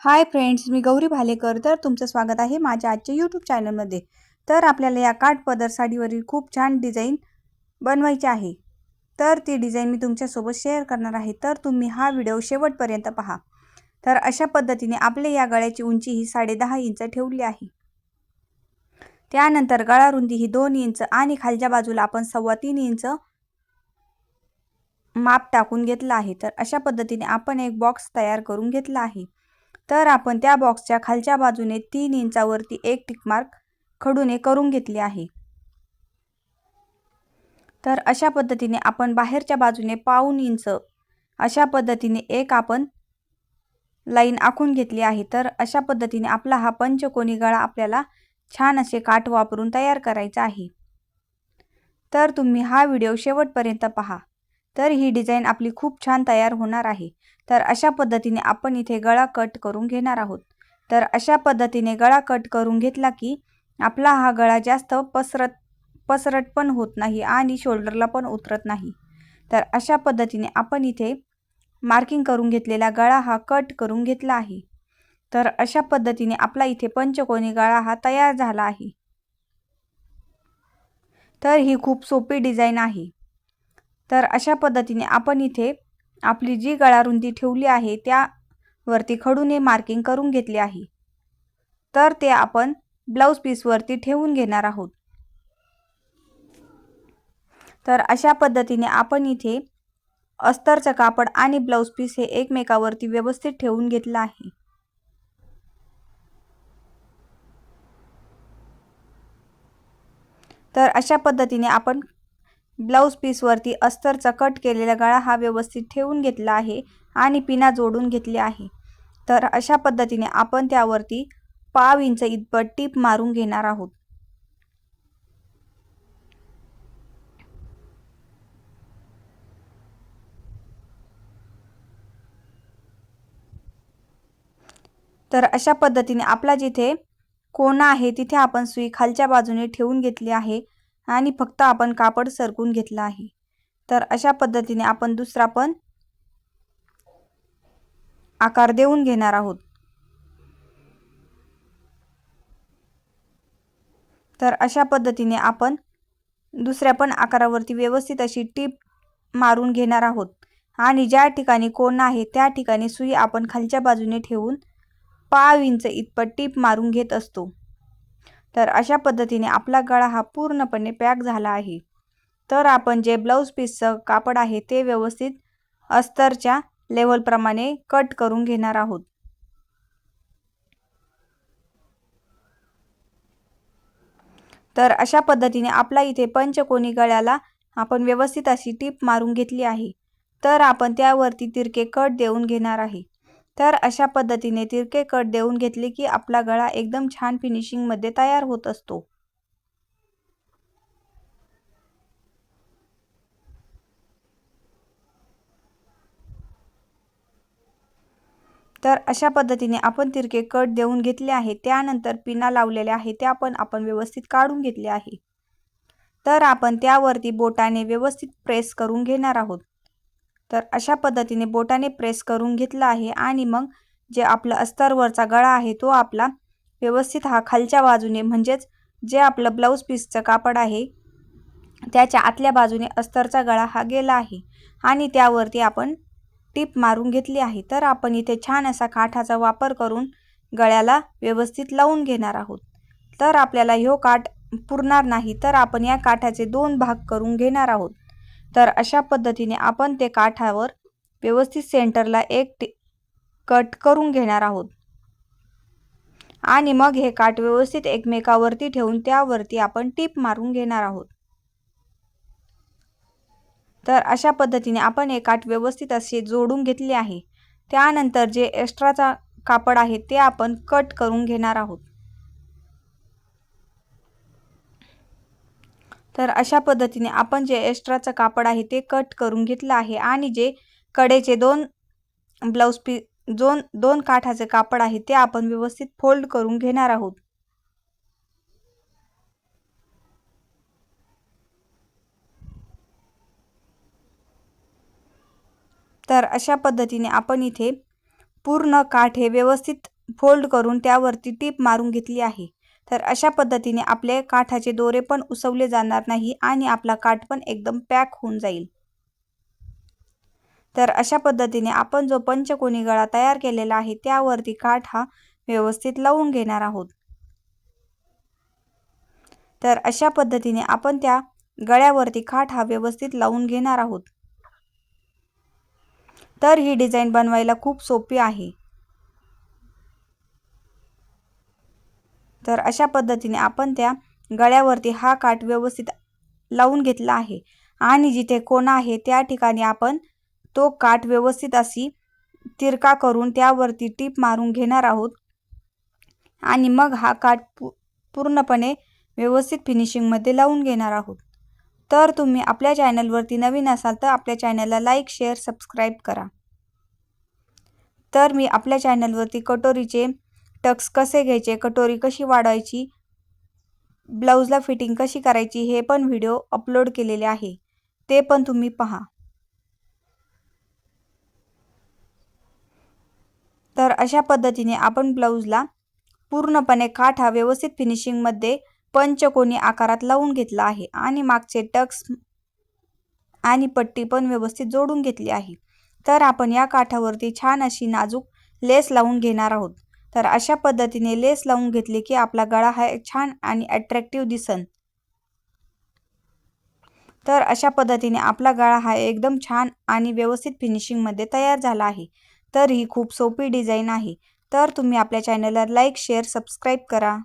Hi friends, मी गौरी भालेकर. तर तुमचं स्वागत आहे माझ्या आजच्या यूट्यूब चॅनलमध्ये. तर आपल्याला या काठ पदर साडीवरील खूप छान डिझाईन बनवायची आहे. तर ती डिझाईन मी तुमच्यासोबत शेअर करणार आहे. तर तुम्ही हा व्हिडिओ शेवटपर्यंत पहा. तर अशा पद्धतीने आपले या गळ्याची उंची ही 10.5 इंच ठेवली आहे. त्यानंतर गळा रुंदी ही 2 इंच आणि खालच्या बाजूला आपण 3.25 इंच माप टाकून घेतला आहे. तर अशा पद्धतीने आपण एक बॉक्स तयार करून घेतला आहे. तर आपण त्या बॉक्सच्या खालच्या बाजूने 3 इंचावरती एक टिक मार्क खडूने करून घेतले आहे. तर अशा पद्धतीने आपण बाहेरच्या बाजूने 1.5 इंच अशा पद्धतीने एक आपण लाईन आखून घेतली आहे. तर अशा पद्धतीने आपला हा पंचकोनी गळा आपल्याला छान असे काठ वापरून तयार करायचा आहे. तर तुम्ही हा व्हिडिओ शेवटपर्यंत पहा. तर ही डिझाईन आपली खूप छान तयार होणार आहे. तर अशा पद्धतीने आपण इथे गळा कट करून घेणार आहोत. तर अशा पद्धतीने गळा कट करून घेतला की आपला हा गळा जास्त पसरट पण होत नाही आणि शोल्डरला पण उतरत नाही. तर अशा पद्धतीने आपण इथे मार्किंग करून घेतलेला गळा हा कट करून घेतला आहे. तर अशा पद्धतीने आपला इथे पंचकोनी गळा हा तयार झाला आहे. तर ही खूप सोपी डिझाईन आहे. तर अशा पद्धतीने आपण इथे आपली जी गळा रुंदी ठेवली आहे त्यावरती खडूने मार्किंग करून घेतले आहे. तर ते आपण ब्लाऊज पीसवरती ठेवून घेणार आहोत. तर अशा पद्धतीने आपण इथे अस्तरचं कापड आणि ब्लाऊज पीस हे एकमेकावरती व्यवस्थित ठेवून घेतलं आहे. तर अशा पद्धतीने आपण ब्लाऊज पीसवरती अस्तरचा कट केलेला गळा हा व्यवस्थित ठेवून घेतला आहे आणि पिना जोडून घेतली आहे. तर अशा पद्धतीने आपण त्यावरती 1/2 इंच इतपत टीप मारून घेणार आहोत. तर अशा पद्धतीने आपला जिथे कोना आहे तिथे आपण सुई खालच्या बाजूने ठेवून घेतली आहे आणि फक्त आपण कापड सरकून घेतला आहे. तर अशा पद्धतीने आपण दुसरा पण आकार देऊन घेणार आहोत. तर अशा पद्धतीने आपण दुसऱ्या पण आकारावरती व्यवस्थित अशी टीप मारून घेणार आहोत आणि ज्या ठिकाणी कोना आहे त्या ठिकाणी सुई आपण खालच्या बाजूने ठेवून 1/2 इंच इतपत टीप मारून घेत असतो. तर अशा पद्धतीने आपला गळा हा पूर्णपणे पॅक झाला आहे. तर आपण जे ब्लाऊज पीसचं कापड आहे ते व्यवस्थित अस्तरच्या लेवलप्रमाणे कट करून घेणार आहोत. तर अशा पद्धतीने आपला इथे पंचकोनी गळ्याला आपण व्यवस्थित अशी टीप मारून घेतली आहे. तर आपण त्यावरती तिरके कट देऊन घेणार आहे. तर अशा पद्धतीने तिरके कट देऊन घेतले की आपला गळा एकदम छान फिनिशिंगमध्ये तयार होत असतो. तर अशा पद्धतीने आपण तिरके कट देऊन घेतले आहे. त्यानंतर पिना लावलेल्या आहे त्या पण आपण व्यवस्थित काढून घेतले आहे. तर आपण त्यावरती बोटाने व्यवस्थित प्रेस करून घेणार आहोत. तर अशा पद्धतीने बोटाने प्रेस करून घेतला आहे आणि मग जे आपला अस्तरवरचा गळा आहे तो आपला व्यवस्थित हा खालच्या बाजूने म्हणजेच जे आपलं ब्लाऊज पीसचं कापड आहे त्याच्या आतल्या बाजूने अस्तरचा गळा हा गेला आहे आणि त्यावरती आपण टीप मारून घेतली आहे. तर आपण इथे छान असा काठाचा वापर करून गळ्याला व्यवस्थित लावून घेणार आहोत. तर आपल्याला ह्यो काठ पुरणार नाही, तर आपण या काठाचे 2 भाग करून घेणार आहोत. तर अशा पद्धतीने आपण ते काठावर व्यवस्थित सेंटरला एक कट करून घेणार आहोत आणि मग हे काठ व्यवस्थित एकमेकावरती ठेवून त्यावरती आपण टीप मारून घेणार आहोत. तर अशा पद्धतीने आपण हे काठ व्यवस्थित असे जोडून घेतले आहे. त्यानंतर जे एक्स्ट्राचा कापड आहे ते आपण कट करून घेणार आहोत. तर अशा पद्धतीने आपण जे एक्स्ट्राचं कापड आहे ते कट करून घेतलं आहे आणि जे कडेचे दोन काठाचे कापड आहे ते आपण व्यवस्थित फोल्ड करून घेणार आहोत. तर अशा पद्धतीने आपण इथे पूर्ण काठ हे व्यवस्थित फोल्ड करून त्यावरती टीप मारून घेतली आहे। तर अशा पद्धतीने आपले काठाचे दोरे पण उसवले जाणार नाही आणि आपला काठ पण एकदम पॅक होऊन जाईल। तर अशा पद्धतीने आपण जो पंचकोनी गळा तयार केलेला आहे त्यावरती काठ हा व्यवस्थित लावून घेणार आहोत। तर अशा पद्धतीने आपण त्या गळ्यावरती काठ हा व्यवस्थित लावून घेणार आहोत। तर ही डिझाइन बनवायला खूप सोपी आहे। तर अशा पद्धतीने आपण त्या गळ्यावरती हा काठ व्यवस्थित लावून घेतला आहे आणि जिथे कोना आहे त्या ठिकाणी आपण तो काठ व्यवस्थित अशी तिरका करून त्यावरती टीप मारून घेणार आहोत आणि मग हा काठ पूर्णपणे व्यवस्थित फिनिशिंग मध्ये लावून घेणार आहोत। तर तुम्ही आपल्या चॅनलवरती नवीन असाल तर आपल्या चॅनलला लाईक, शेअर, सबस्क्राईब करा। तर मी आपल्या चॅनलवरती कटोरीचे टक्स कसे घ्यायचे, कटोरी कशी वाढवायची, ब्लाउजला फिटिंग कशी करायची हे पण व्हिडिओ अपलोड केलेले आहे, ते पण तुम्ही पहा। तर अशा पद्धतीने आपण ब्लाउजला पूर्णपणे काठ हा व्यवस्थित फिनिशिंग मध्ये पंचकोनी आकारात लावून घेतला आहे आणि मागचे टक्स आणि पट्टी पण व्यवस्थित जोडून घेतली आहे। तर आपण या काठावरती छान अशी नाजूक लेस लावून घेणार आहोत। तर अशा पद्धतीने लेस लावून घेतली की आपला गळा हा छान आणि अट्रॅक्टिव्ह दिसन। तर अशा पद्धतीने आपला गळा हा एकदम छान आणि व्यवस्थित फिनिशिंग मध्ये तयार झाला आहे। तर ही खूप सोपी डिझाइन आहे। तर तुम्ही आपल्या चॅनलला लाईक, शेअर, सबस्क्राईब करा।